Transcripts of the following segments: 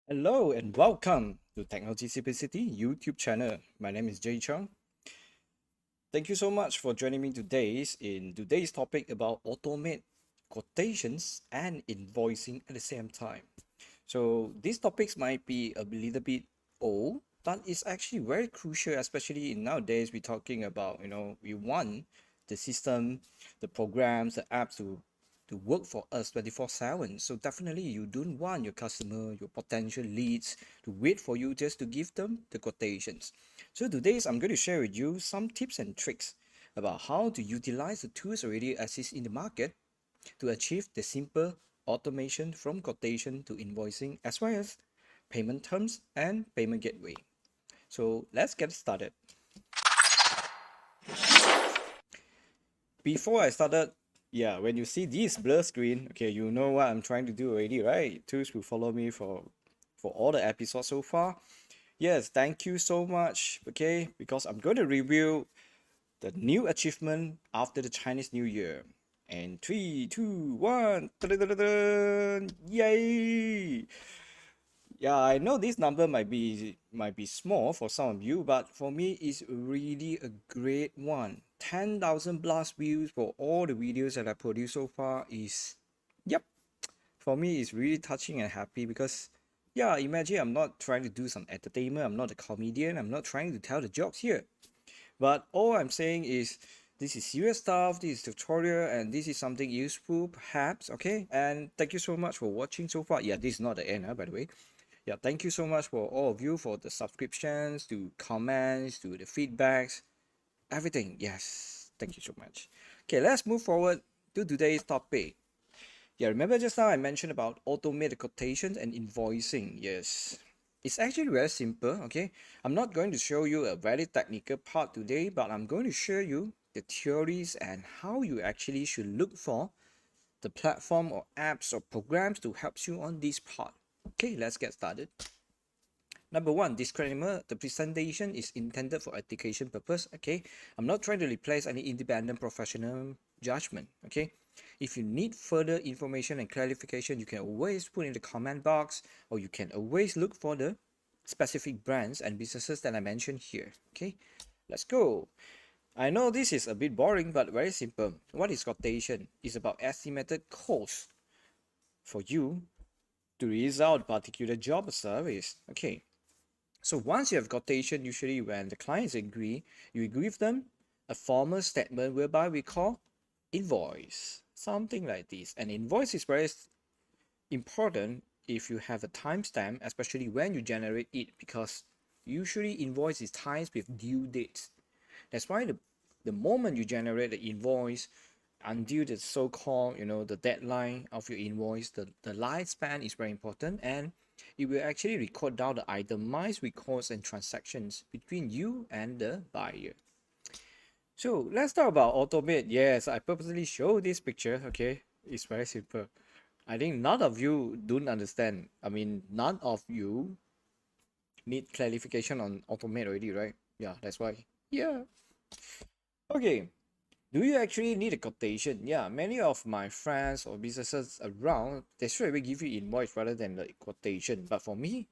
Hello and welcome to Technology Simplicity YouTube channel. My name is Jay Chung. Thank you so much for joining me in today's topic about automate quotations and invoicing at the same time. So these topics might be a little bit old, but it's actually very crucial, especially in nowadays we're talking about, we want the system, the programs, the apps to work for us 24/7. So definitely you don't want your customer, your potential leads to wait for you just to give them the quotations. So today I'm going to share with you some tips and tricks about how to utilize the tools already exist in the market to achieve the simple automation from quotation to invoicing, as well as payment terms and payment gateway. So let's get started. Before I started, when you see this blur screen, okay, you know what I'm trying to do already, right? Tools will follow me for all the episodes so far. Yes, thank you so much, okay, because I'm going to review the new achievement after the Chinese New Year. And 3, 2, 1, yay! Yeah, I know this number might be small for some of you, but for me it's really a great one. 10,000 plus views for all the videos that I produced so far is, yep, for me it's really touching and happy because, yeah, imagine I'm not trying to do some entertainment, I'm not a comedian, I'm not trying to tell the jokes here. But all I'm saying is this is serious stuff, this is tutorial, and this is something useful perhaps, okay? And thank you so much for watching so far. Yeah, this is not the end, by the way. Yeah, thank you so much for all of you for the subscriptions, to comments, to the feedbacks, everything. Yes, thank you so much. Okay, let's move forward to today's topic. Yeah, remember just now I mentioned about automated quotations and invoicing. Yes, it's actually very simple. Okay, I'm not going to show you a very technical part today, but I'm going to show you the theories and how you actually should look for the platform or apps or programs to help you on this part. Okay, let's get started. Number one, disclaimer, the presentation is intended for education purpose. Okay, I'm not trying to replace any independent professional judgment. Okay, if you need further information and clarification, you can always put in the comment box, or you can always look for the specific brands and businesses that I mentioned here. Okay, let's go. I know this is a bit boring, but very simple. What is quotation? It's about estimated cost for you to resolve a particular job or service. Okay, so once you have quotation, usually when the clients agree, you agree with them a formal statement whereby we call invoice, something like this. An invoice is very important if you have a timestamp, especially when you generate it, because usually invoice is timed with due dates. That's why the moment you generate the invoice until the so-called, the deadline of your invoice, the lifespan is very important, and it will actually record down the itemized records and transactions between you and the buyer. So let's talk about automate. Yes, I purposely show this picture. Okay, it's very simple. I think none of you don't understand. I mean, none of you need clarification on automate already, right? Yeah, that's why. Yeah. Okay, do you actually need a quotation? Yeah, many of my friends or businesses around, they straight away give you invoice rather than the quotation. But for me,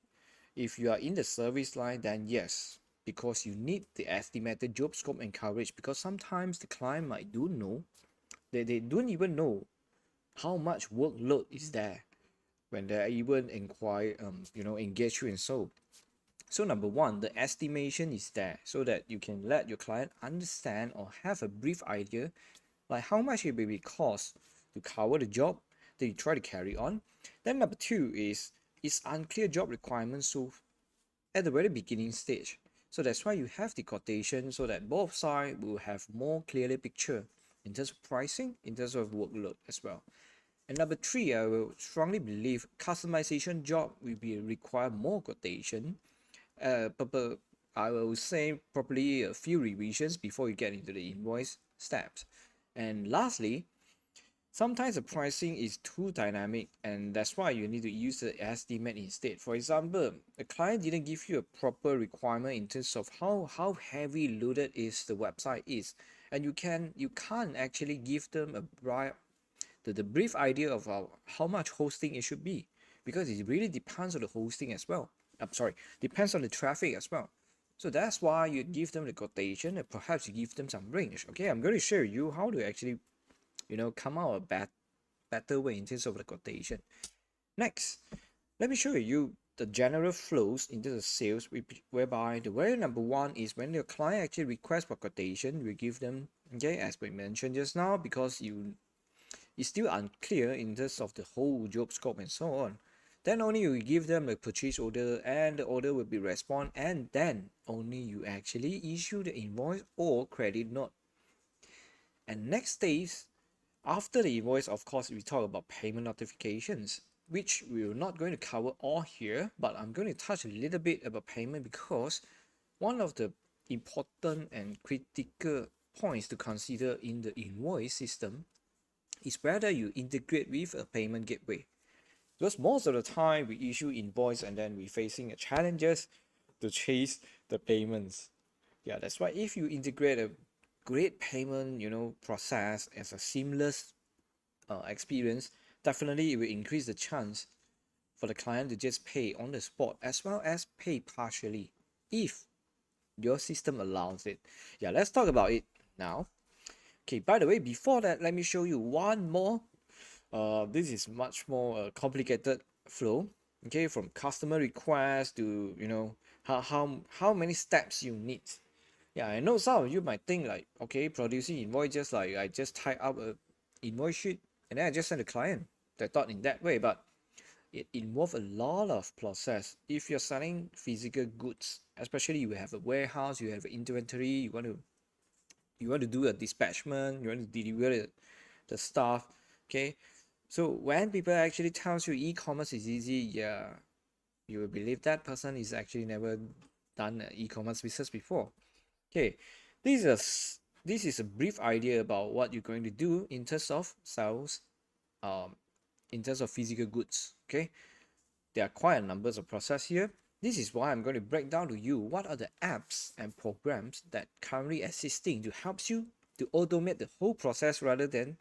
if you are in the service line, then yes, because you need the estimated job scope and coverage. Because sometimes the client might do know, they don't even know how much workload is there when they even inquire, engage you and so. So number one, the estimation is there so that you can let your client understand or have a brief idea like how much it will be cost to cover the job that you try to carry on. Then number two is unclear job requirements so at the very beginning stage. So that's why you have the quotation so that both sides will have more clearly picture in terms of pricing, in terms of workload as well. And number three, I will strongly believe customization job will be require more quotation. But I will say probably a few revisions before you get into the invoice steps. And lastly, sometimes the pricing is too dynamic and that's why you need to use the estimate instead. For example, the client didn't give you a proper requirement in terms of how heavy loaded is the website is. And you can't actually give them the brief idea of how much hosting it should be because it really depends on the hosting as well. I'm sorry, depends on the traffic as well. So that's why you give them the quotation and perhaps you give them some range. Okay, I'm going to show you how to actually come out a better way in terms of the quotation. Next, let me show you the general flows into the sales whereby the very number one is when your client actually requests for quotation, we give them, okay, as we mentioned just now, because it's still unclear in terms of the whole job scope and so on. Then only you give them a purchase order and the order will be respond and then only you actually issue the invoice or credit note. And next stage, after the invoice, of course, we talk about payment notifications, which we're not going to cover all here, but I'm going to touch a little bit about payment because one of the important and critical points to consider in the invoice system is whether you integrate with a payment gateway. Because most of the time we issue invoice and then we facing challenges to chase the payments. Yeah, that's why if you integrate a great payment, process as a seamless experience, definitely it will increase the chance for the client to just pay on the spot as well as pay partially if your system allows it. Yeah, let's talk about it now. Okay, by the way, before that, let me show you one more. This is much more complicated flow. Okay, from customer request to how many steps you need. Yeah, I know some of you might think like, okay, producing invoice just like I just type up a invoice sheet and then I just send the client. They thought in that way, but it involves a lot of process. If you're selling physical goods, especially you have a warehouse, you have inventory, you want to do a dispatchment, you want to deliver the stuff. Okay, so when people actually tells you e-commerce is easy, yeah, you will believe that person is actually never done an e-commerce business before. Okay, this is a brief idea about what you're going to do in terms of sales, um, in terms of physical goods. Okay, there are quite a numbers of process here. This is why I'm going to break down to you what are the apps and programs that currently existing to help you to automate the whole process rather than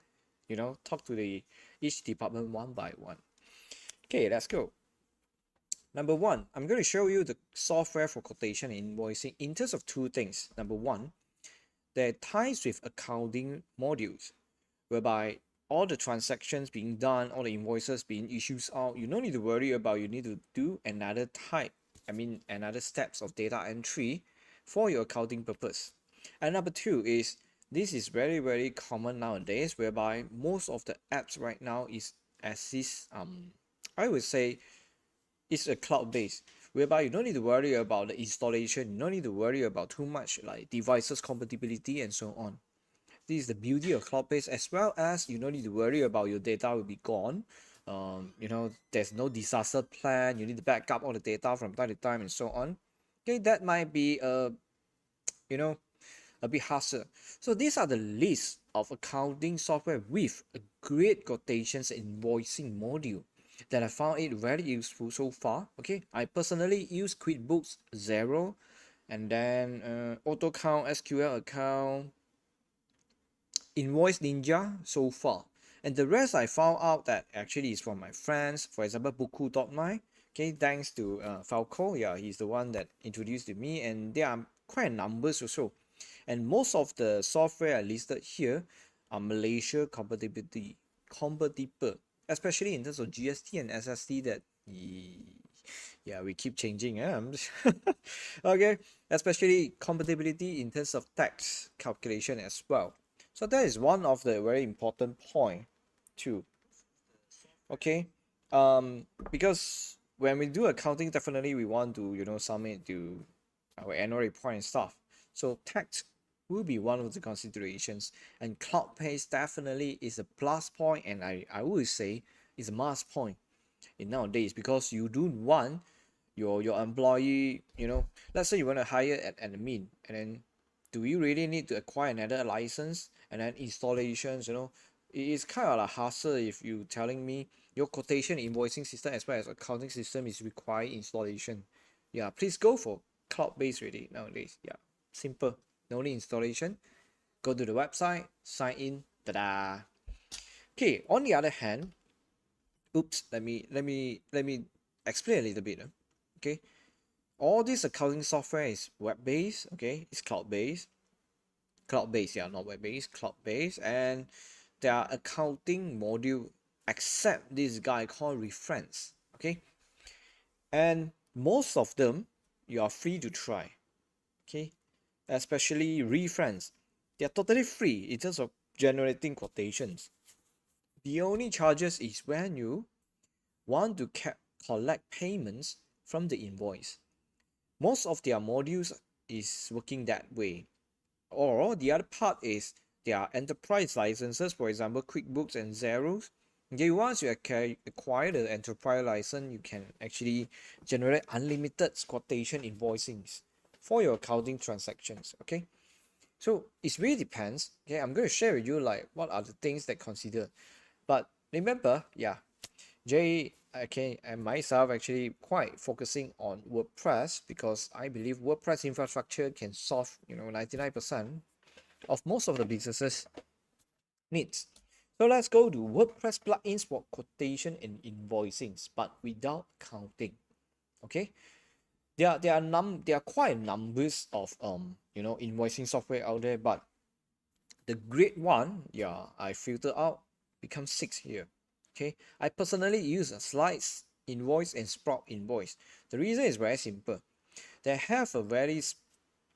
talk to the each department one by one. Okay, let's go. Number one, I'm going to show you the software for quotation and invoicing in terms of two things. Number one, that ties with accounting modules, whereby all the transactions being done, all the invoices being issued out, you don't need to worry about you need to do another steps of data entry for your accounting purpose. And number two is this is very very common nowadays, whereby most of the apps right now is assist I would say it's a cloud based whereby you don't need to worry about the installation, you don't need to worry about too much like devices compatibility and so on. This is the beauty of cloud based, as well as you don't need to worry about your data will be gone. There's no disaster plan, you need to back up all the data from time to time and so on. Okay, that might be you know a bit hassle. So these are the list of accounting software with a great quotations invoicing module that I found it very useful so far. Okay, I personally use QuickBooks Zero, and then auto count, SQL account, Invoice Ninja so far. And the rest I found out that actually is from my friends. For example, Buku.my. Okay, thanks to Falco. Yeah, he's the one that introduced to me, and there are quite numbers also. And most of the software I listed here are Malaysia compatible, especially in terms of GST and SST that yeah, we keep changing. Okay, especially compatibility in terms of tax calculation as well. So that is one of the very important point too. Okay, because when we do accounting, definitely we want to submit to our annual report and stuff. So tax will be one of the considerations, and cloud paste definitely is a plus point, and I would say is a must point in nowadays, because you do want your employee, let's say you want to hire an admin, and then do you really need to acquire another license and then installations, it is kind of a hassle if you telling me your quotation invoicing system as well as accounting system is required installation. Yeah, please go for cloud based already nowadays. Yeah, simple, no need installation. Go to the website, sign in, ta-da. Okay, on the other hand, oops, let me explain a little bit. Okay, all this accounting software is web based. Okay, it's cloud based, yeah, not web based, cloud based, and there are accounting module except this guy called reference. Okay, and most of them you are free to try. Okay, especially reference, they are totally free in terms of generating quotations. The only charges is when you want to collect payments from the invoice. Most of their modules is working that way. Or the other part is their enterprise licenses, for example, QuickBooks and Xerox. Okay, once you acquire the enterprise license, you can actually generate unlimited quotation invoicings for your accounting transactions. Okay, so it really depends. Okay, I'm going to share with you like what are the things that consider. But remember, yeah, Jay, okay, and myself actually quite focusing on WordPress because I believe WordPress infrastructure can solve 99% of most of the businesses needs. So let's go to WordPress plugins for quotation and invoicings, but without accounting. Okay, there are quite numbers of invoicing software out there, but the great one, yeah, I filter out becomes 6 here. Okay, I personally use a Slides Invoice and Sprout Invoice. The reason is very simple. They have a very,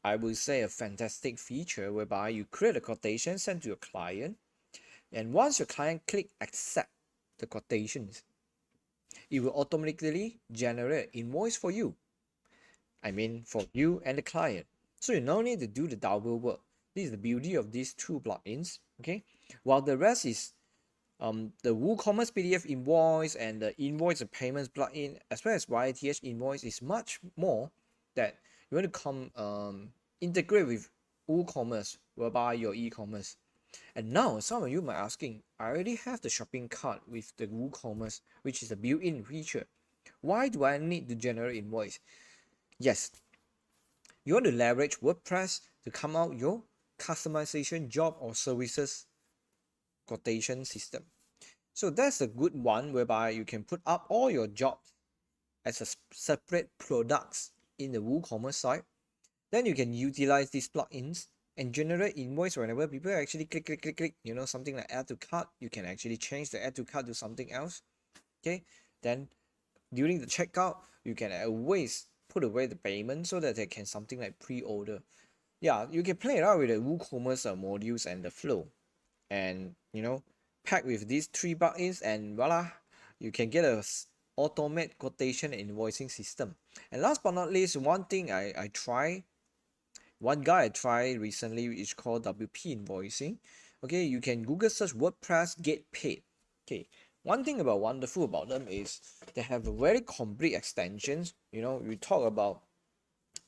I would say, a fantastic feature whereby you create a quotation, send to your client, and once your client click accept the quotations, it will automatically generate invoice for you. I mean, for you and the client. So you no need to do the double work. This is the beauty of these two plugins. Okay, while the rest is the WooCommerce PDF invoice and the invoice and payments plugin, as well as YTH invoice, is much more that you want to integrate with WooCommerce, whereby your e-commerce. And now some of you might asking, I already have the shopping cart with the WooCommerce, which is a built-in feature. Why do I need to generate invoice? Yes, you want to leverage WordPress to come out your customization job or services quotation system. So that's a good one whereby you can put up all your jobs as a separate products in the WooCommerce site. Then you can utilize these plugins and generate invoice whenever people actually click, something like add to cart. You can actually change the add to cart to something else. Okay, then during the checkout, you can always put away the payment so that they can something like pre-order. Yeah, you can play around with the WooCommerce modules and the flow, and pack with these 3 plugins, and voila, you can get a automate quotation and invoicing system. And last but not least, one thing one guy I tried recently is called WP invoicing. Okay, you can Google search WordPress get paid. Okay, one thing wonderful about them is they have a very complete extensions. We talk about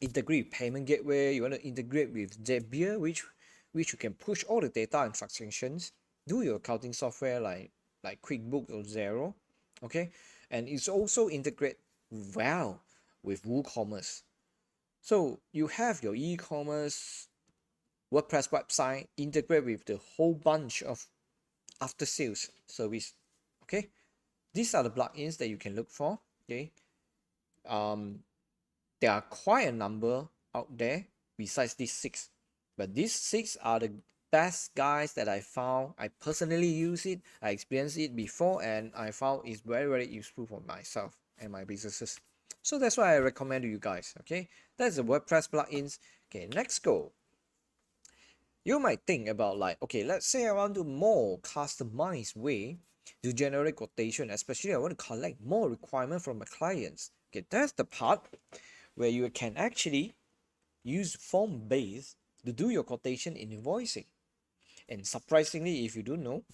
integrate payment gateway. You want to integrate with Zapier, which you can push all the data and transactions. Do your accounting software like QuickBooks or Xero. Okay, and it's also integrate well with WooCommerce. So you have your e-commerce WordPress website integrate with the whole bunch of after sales service. Okay, these are the plugins that you can look for. Okay, um, there are quite a number out there besides these six, but these six are the best guys that I found. I personally use it, I experienced it before, and I found it's very useful for myself and my businesses. So that's why I recommend to you guys. Okay, that's the WordPress plugins. Okay, next go. You might think about like, okay, let's say I want to more customized way to generate quotation, especially I want to collect more requirement from my clients. Okay, that's the part where you can actually use form based to do your quotation in invoicing. And surprisingly, if you don't know,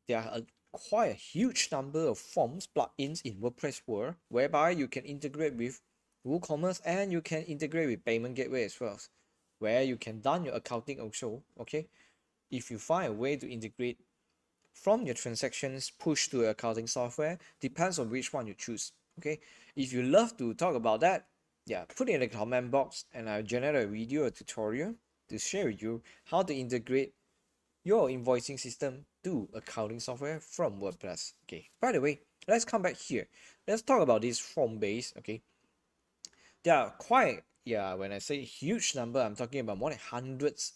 there are quite a huge number of forms plugins in WordPress world whereby you can integrate with WooCommerce and you can integrate with payment gateway as well, where you can done your accounting also. Okay, if you find a way to integrate from your transactions push to your accounting software, depends on which one you choose. Okay, if you love to talk about that, yeah, put it in the comment box and I'll generate a video or tutorial to share with you how to integrate your invoicing system to accounting software from WordPress. Okay, by the way, let's come back here. Let's talk about this form base. Okay, there are quite, yeah, when I say huge number, I'm talking about more than hundreds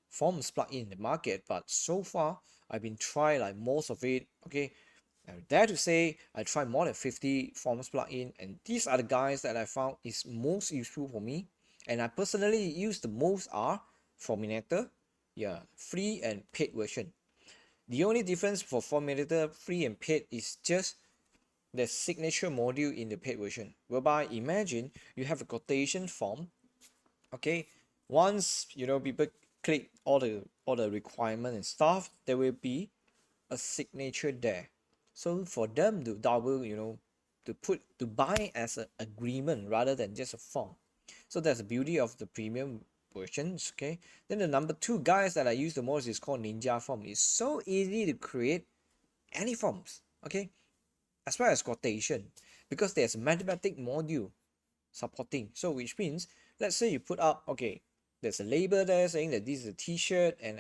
forms plug in the market, but so far I've been trying like most of it. Okay, I dare to say I tried more than 50 forms plugin, and these are the guys that I found is most useful for me, and I personally use the most are Forminator, yeah, free and paid version. The only difference for Forminator free and paid is just the signature module in the paid version, whereby imagine you have a quotation form. Okay, once people click all the requirement and stuff, there will be a signature there. So for them to double, to buy as an agreement rather than just a form. So that's the beauty of the premium versions. Okay, then the number two guys that I use the most is called Ninja Form. It's so easy to create any forms. Okay, as well as quotation, because there's a mathematic module supporting. So which means, let's say you put up, okay, there's a label there saying that this is a t-shirt, and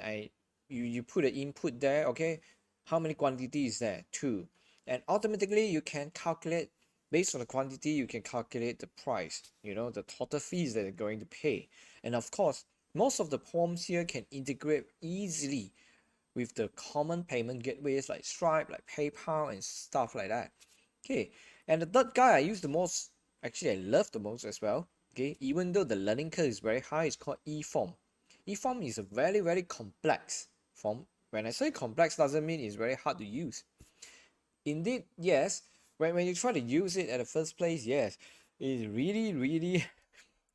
you put an input there. Okay, how many quantity is there? Two. And automatically you can calculate, based on the quantity, you can calculate the price, the total fees that you're going to pay. And of course, most of the forms here can integrate easily with the common payment gateways like Stripe, like PayPal, and stuff like that. Okay, and the third guy I use the most, actually I love the most as well. Okay, even though the learning curve is very high, it's called eForm. eForm is a very complex form. When I say complex, doesn't mean it's very hard to use. Indeed, yes. When you try to use it at the first place, yes, it's really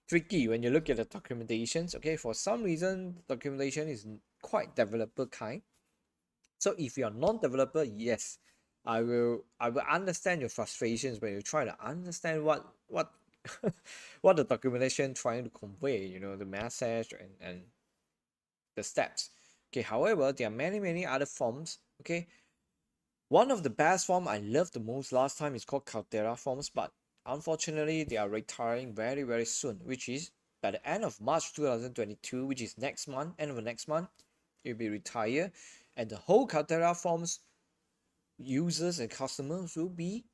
tricky when you look at the documentations. Okay, for some reason, documentation is quite developer kind. So if you're non-developer, yes, I will understand your frustrations when you try to understand what what the documentation trying to convey, the message and the steps. Okay, however, there are many other forms. Okay, one of the best form I love the most last time is called Caldera forms, but unfortunately they are retiring very soon, which is by the end of March 2022, which is next month, end of the next month, it will be retired, and the whole Caldera forms users and customers will be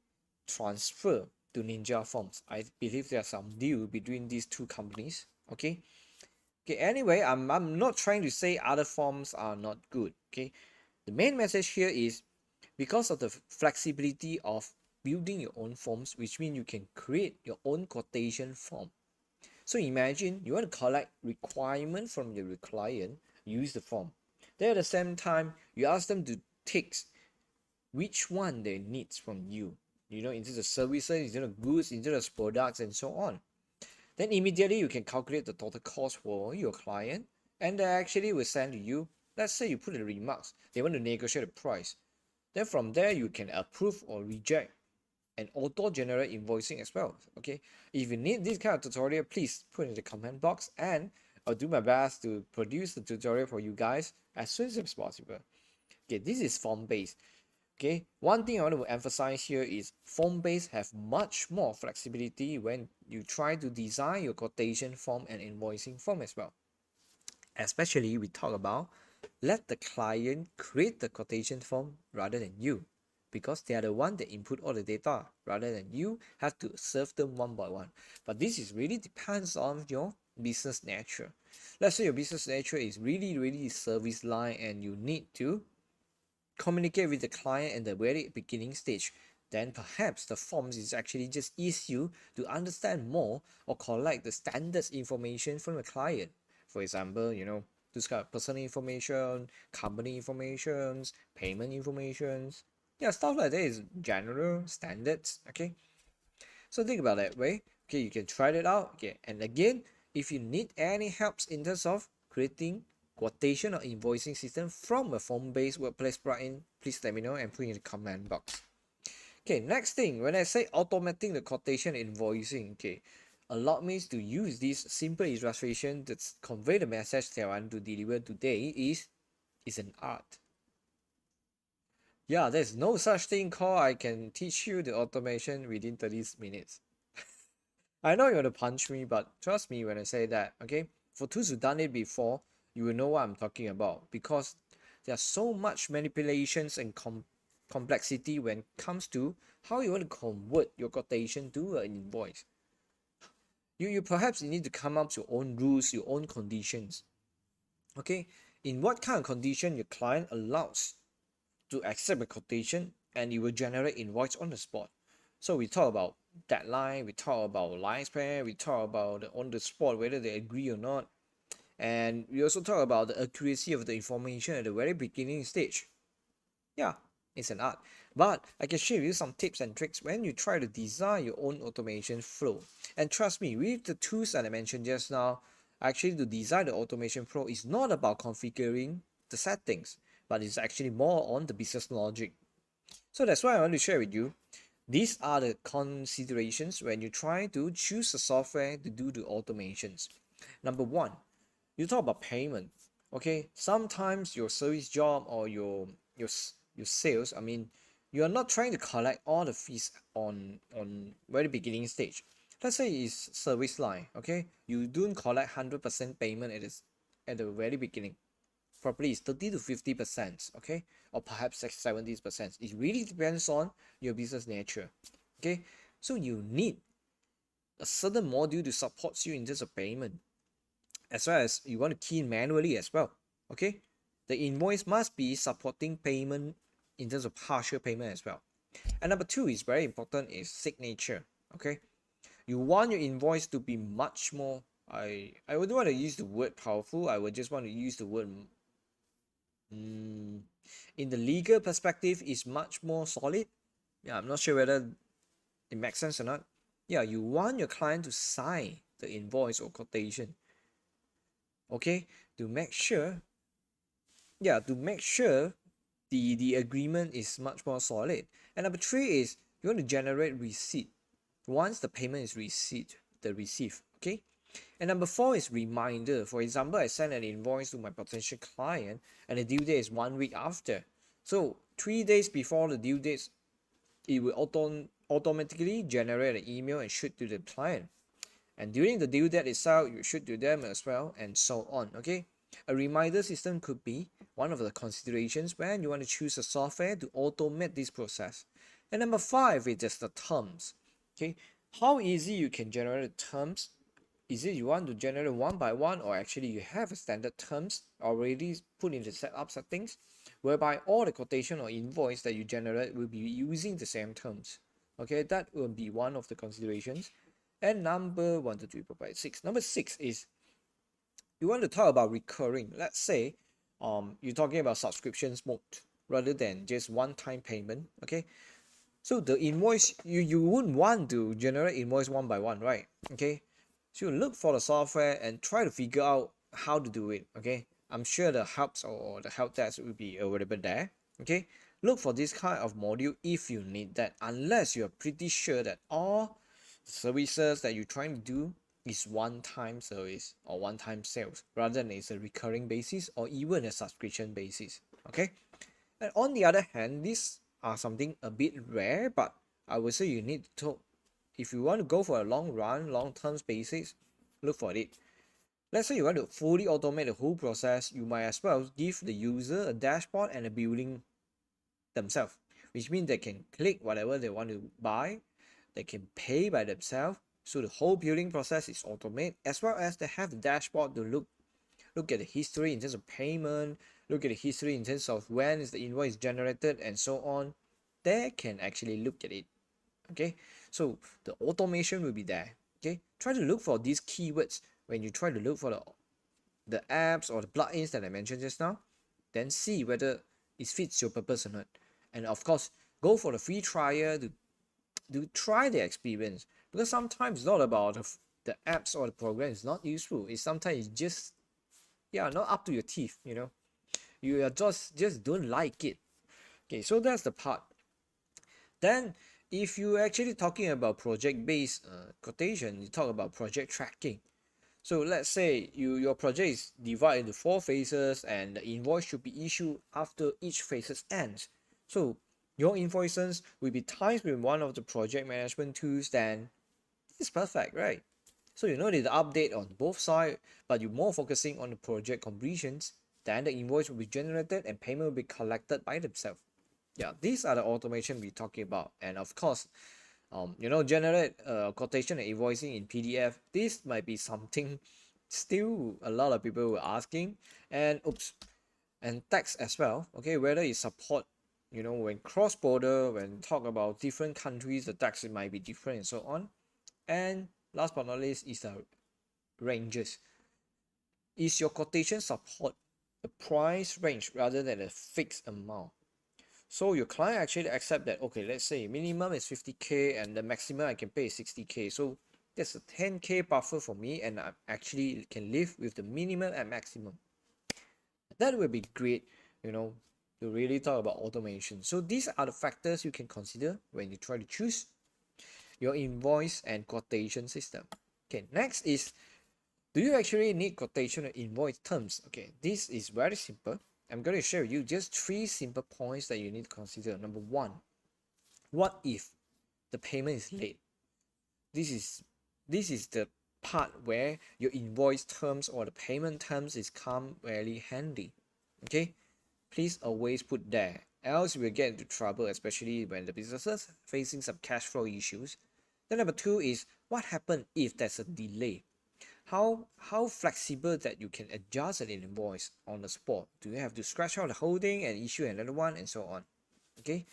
transferred to Ninja Forms. I believe there's some deal between these two companies. Okay. Okay. Anyway, I'm not trying to say other forms are not good. Okay. The main message here is because of the flexibility of building your own forms, which means you can create your own quotation form. So imagine you want to collect requirement from your client, use the form. Then at the same time, you ask them to tick which one they need from you, into the services, into the goods, into the products, and so on. Then immediately you can calculate the total cost for your client, and they actually will send to you. Let's say you put in the remarks, they want to negotiate the price. Then from there you can approve or reject and auto generate invoicing as well. Okay, if you need this kind of tutorial, please put in the comment box and I'll do my best to produce the tutorial for you guys as soon as possible. Okay, this is form based. Okay, one thing I want to emphasize here is form-based have much more flexibility when you try to design your quotation form and invoicing form as well. Especially we talk about let the client create the quotation form rather than you, because they are the one that input all the data rather than you have to serve them one by one. But this is really depends on your business nature. Let's say your business nature is really service line and you need to communicate with the client at the very beginning stage, then perhaps the forms is actually just ease you to understand more or collect the standards information from the client. For example, this kind of personal information, company informations, payment informations. Yeah, stuff like that is general standards. Okay, so think about that way. Okay, you can try it out. Okay, and again, if you need any helps in terms of creating quotation or invoicing system from a form-based workplace plugin, please let me know and put in the comment box. Okay, next thing, when I say automating the quotation invoicing, okay, allow me to use this simple illustration to convey the message that I want to deliver today is an art. Yeah, there's no such thing called I can teach you the automation within 30 minutes. I know you're gonna punch me, but trust me when I say that, okay? For those who've done it before, you will know what I'm talking about, because there's so much manipulations and complexity when it comes to how you want to convert your quotation to an invoice. You perhaps you need to come up with your own rules, your own conditions. Okay? In what kind of condition your client allows to accept a quotation and it will generate invoice on the spot. So we talk about deadline, we talk about lifespan, we talk about on the spot whether they agree or not, and we also talk about the accuracy of the information at the very beginning stage. Yeah, it's an art. But I can share with you some tips and tricks when you try to design your own automation flow. And trust me, with the tools that I mentioned just now, actually to design the automation flow is not about configuring the settings, but it's actually more on the business logic. So that's why I want to share with you. These are the considerations when you try to choose a software to do the automations. Number one, you talk about payment. Okay, sometimes your service job or your sales, I mean, you are not trying to collect all the fees on very beginning stage. Let's say it's service line. Okay, you don't collect 100% payment at the very beginning. Probably it's 30 to 50%, okay, or perhaps 70%. It really depends on your business nature. Okay, so you need a certain module to support you in terms of payment, as well as you want to key in manually as well. Okay, the invoice must be supporting payment in terms of partial payment as well. And number two is very important is signature. Okay, you want your invoice to be much more, I wouldn't want to use the word powerful, I would just want to use the word in the legal perspective is much more solid. Yeah, I'm not sure whether it makes sense or not. Yeah, you want your client to sign the invoice or quotation, okay, to make sure, yeah, to make sure the agreement is much more solid. And number three is you want to generate receipt once the payment is received, okay. And number four is reminder. For example, I send an invoice to my potential client and the due date is 1 week after. So 3 days before the due date, it will automatically generate an email and shoot to the client. And during the due date itself, you shoot to them as well, and so on. Okay. A reminder system could be one of the considerations when you want to choose a software to automate this process. And number five is just the terms. Okay. How easy you can generate terms. Is it you want to generate one by one, or actually you have a standard terms already put in the setup settings, whereby all the quotation or invoice that you generate will be using the same terms. Okay, that will be one of the considerations. And number 1, 2, 3, 4, 5, 6. Number 6 is you want to talk about recurring. Let's say you're talking about subscriptions mode rather than just one-time payment. Okay, so the invoice you wouldn't want to generate invoice one by one, right? Okay, so look for the software and try to figure out how to do it. Okay, I'm sure the helps or the help desk will be available there. Okay, look for this kind of module if you need that, unless you're pretty sure that all services that you're trying to do is one-time service or one-time sales rather than it's a recurring basis or even a subscription basis. Okay, and on the other hand, this are something a bit rare, but I would say you need to, if you want to go for a long run, long term basis, look for it. Let's say you want to fully automate the whole process, you might as well give the user a dashboard and a billing themselves, which means they can click whatever they want to buy, they can pay by themselves. So the whole billing process is automated, as well as they have the dashboard to look at the history in terms of payment, look at the history in terms of when is the invoice generated and so on. They can actually look at it. Okay, so the automation will be there. Okay, try to look for these keywords when you try to look for the apps or the plugins that I mentioned just now. Then see whether it fits your purpose or not. And of course, go for the free trial to try the experience, because sometimes it's not about the apps or the program is not useful. It's sometimes it's just, yeah, not up to your teeth, you know. You are just don't like it. Okay, so that's the part. Then if you actually talking about project based quotation, you talk about project tracking. So let's say your project is divided into 4 phases and the invoice should be issued after each phases ends. So your invoices will be timed with one of the project management tools. Then it's perfect, right? So you know there's the update on both sides, but you're more focusing on the project completions. Then the invoice will be generated and payment will be collected by themselves. Yeah, these are the automation we're talking about. And of course, generate quotation and invoicing in PDF. This might be something still a lot of people were asking. And oops, and tax as well. Okay, whether it support, when cross border, when talk about different countries, the tax might be different and so on. And last but not least is the ranges. Is your quotation support a price range rather than a fixed amount? So your client actually accept that, okay, let's say minimum is 50K and the maximum I can pay is 60K. So that's a 10K buffer for me, and I actually can live with the minimum and maximum. That would be great, to really talk about automation. So these are the factors you can consider when you try to choose your invoice and quotation system. Okay, next is, do you actually need quotation or invoice terms? Okay, this is very simple. I'm going to share with you just 3 simple points that you need to consider. Number 1, what if the payment is late? This is the part where your invoice terms or the payment terms is come very handy. Okay, please always put there, else you will get into trouble, especially when the businesses facing some cash flow issues. Then number 2 is, what happens if there's a delay? How flexible that you can adjust an invoice on the spot? Do you have to scratch out the whole thing and issue another one and so on? Okay,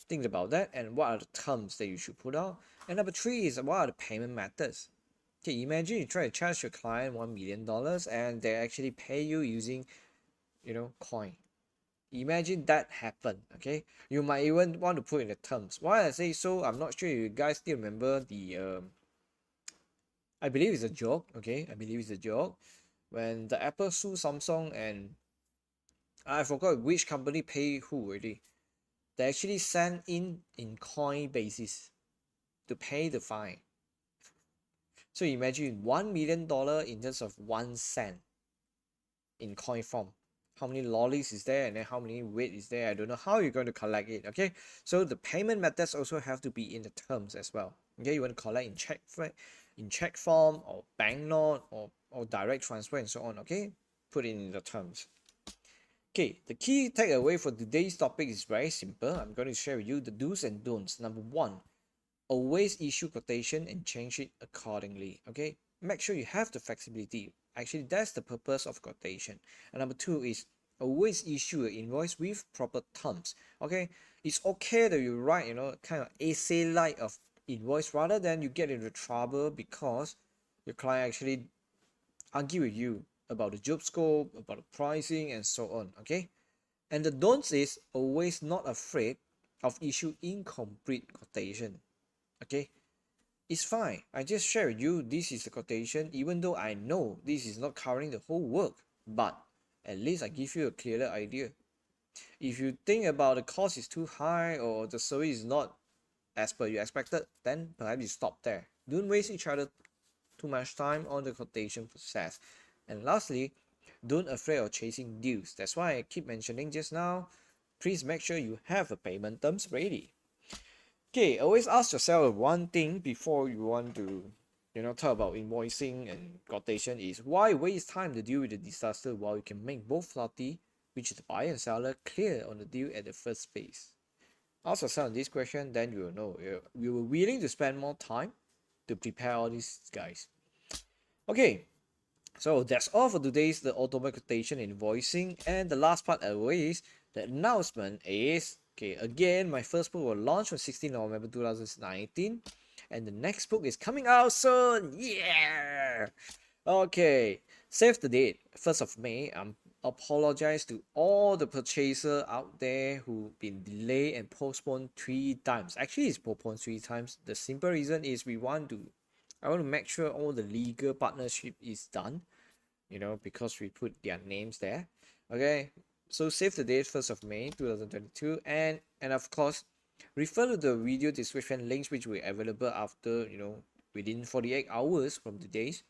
think about that. And what are the terms that you should put out? And number 3 is, what are the payment methods? Okay, imagine you try to charge your client $1 million and they actually pay you using, coin. Imagine that happen. Okay, you might even want to put in the terms. Why I say so, I'm not sure if you guys still remember the I believe it's a joke. Okay, I believe it's a joke when the Apple sued Samsung, and I forgot which company pay who already. They actually send in coin basis to pay the fine. So imagine $1 million in terms of 1 cent in coin form. How many lollies is there, and then how many weight is there? I don't know how you're going to collect it. Okay, so the payment methods also have to be in the terms as well. Okay, you want to collect in check form or banknote or direct transfer and so on. Okay, put it in the terms. Okay, the key takeaway for today's topic is very simple. I'm going to share with you the do's and don'ts. Number 1, always issue quotation and change it accordingly. Okay, make sure you have the flexibility. Actually, that's the purpose of quotation. And number 2 is, always issue an invoice with proper terms. Okay, it's okay that you write, kind of essay like of invoice rather than you get into trouble because your client actually argue with you about the job scope, about the pricing, and so on. Okay, and the don'ts is, always not afraid of issue incomplete quotation. Okay, it's fine. I just share with you this is a quotation, even though I know this is not covering the whole work, but at least I give you a clearer idea. If you think about the cost is too high or the service is not as per you expected, then perhaps you stop there. Don't waste each other too much time on the quotation process. And lastly, don't afraid of chasing deals. That's why I keep mentioning just now, please make sure you have a payment terms ready. Okay, always ask yourself one thing before you want to, talk about invoicing and quotation is why waste time to deal with the disaster while you can make both party, which is the buyer and seller, clear on the deal at the first phase. Ask yourself this question, then you will know you were willing to spend more time to prepare all these guys. Okay, so that's all for today's the automatic quotation invoicing, and the last part always the announcement is okay. Again, my first book will launch on 16th November 2019, and the next book is coming out soon. Yeah. Okay, save the date, 1st of May. Apologize to all the purchaser out there who've been delayed and postponed 3 times. Actually, it's postponed 3 times. The simple reason is I want to make sure all the legal partnership is done, because we put their names there. Okay, so save the date 1st of May 2022, and of course, refer to the video description links which will be available after, within 48 hours from today's.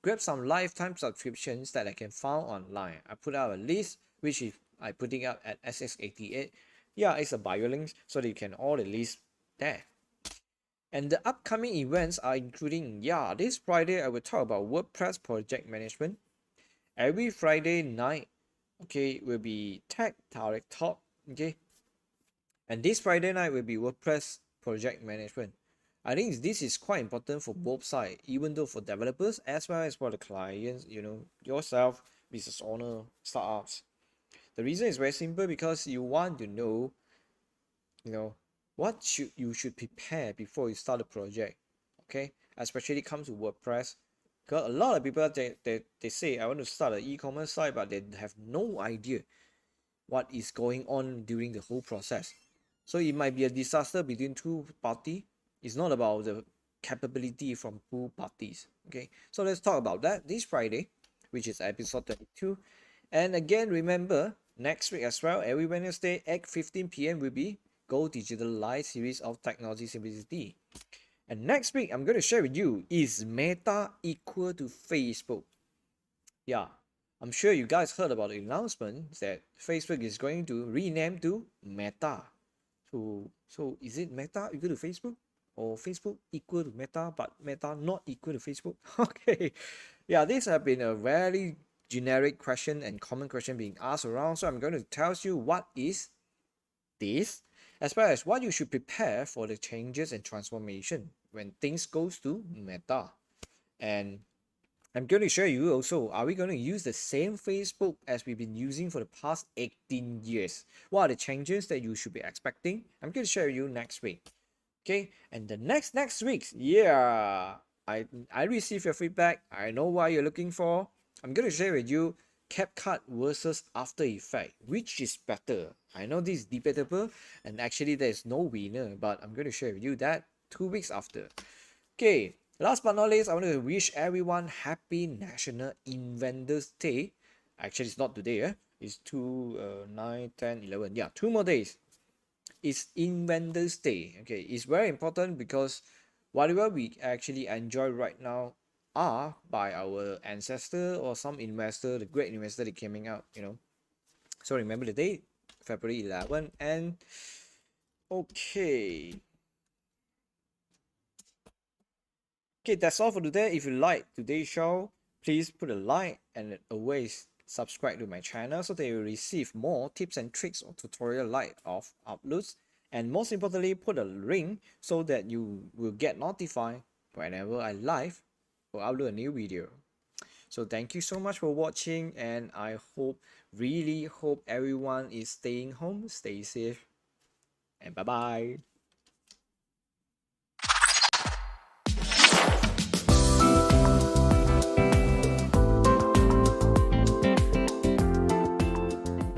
Grab some lifetime subscriptions that I can find online. I put out a list which is I putting up at SX88. Yeah, it's a bio link so that you can all the list there. And the upcoming events are including, this Friday I will talk about WordPress project management. Every Friday night, okay, will be Tech Direct Talk, okay. And this Friday night will be WordPress project management. I think this is quite important for both sides, even though for developers as well as for the clients, yourself, business owner, startups. The reason is very simple because you want to know, what you should prepare before you start a project, okay? Especially comes to WordPress. Because a lot of people, they say, I want to start an e-commerce site, but they have no idea what is going on during the whole process. So it might be a disaster between two parties. It's not about the capability from two parties. Okay, so let's talk about that this Friday, which is episode 32. And again, remember, next week as well, every Wednesday at 15 p.m. will be GoDigital Live series of Technology Simplicity. And next week, I'm going to share with you, is Meta equal to Facebook? Yeah, I'm sure you guys heard about the announcement that Facebook is going to rename to Meta. So is it Meta equal to Facebook? Or Facebook equal to Meta, but Meta not equal to Facebook? Okay. Yeah, these have been a very generic question and common question being asked around. So I'm going to tell you what is this, as well as what you should prepare for the changes and transformation when things goes to Meta. And I'm going to show you also, are we going to use the same Facebook as we've been using for the past 18 years? What are the changes that you should be expecting? I'm going to share you next week. Okay, and the next week, I receive your feedback. I know what you're looking for. I'm going to share with you CapCut versus After Effects. Which is better? I know this is debatable, and actually there's no winner, but I'm going to share with you that 2 weeks after. Okay, last but not least, I want to wish everyone happy National Inventors Day. Actually, it's not today, it's 9, 10, 11. Yeah, 2 more days. It's Inventors Day. Okay, it's very important because whatever we actually enjoy right now are by our ancestor or some investor, the great investor that coming out, So remember the date, February 11. And okay, that's all for today. If you like today's show, please put a like and always subscribe to my channel so that you will receive more tips and tricks or tutorial like of uploads, and most importantly, put a ring so that you will get notified whenever I live or upload a new video. So thank you so much for watching, and I really hope everyone is staying home, stay safe, and bye bye.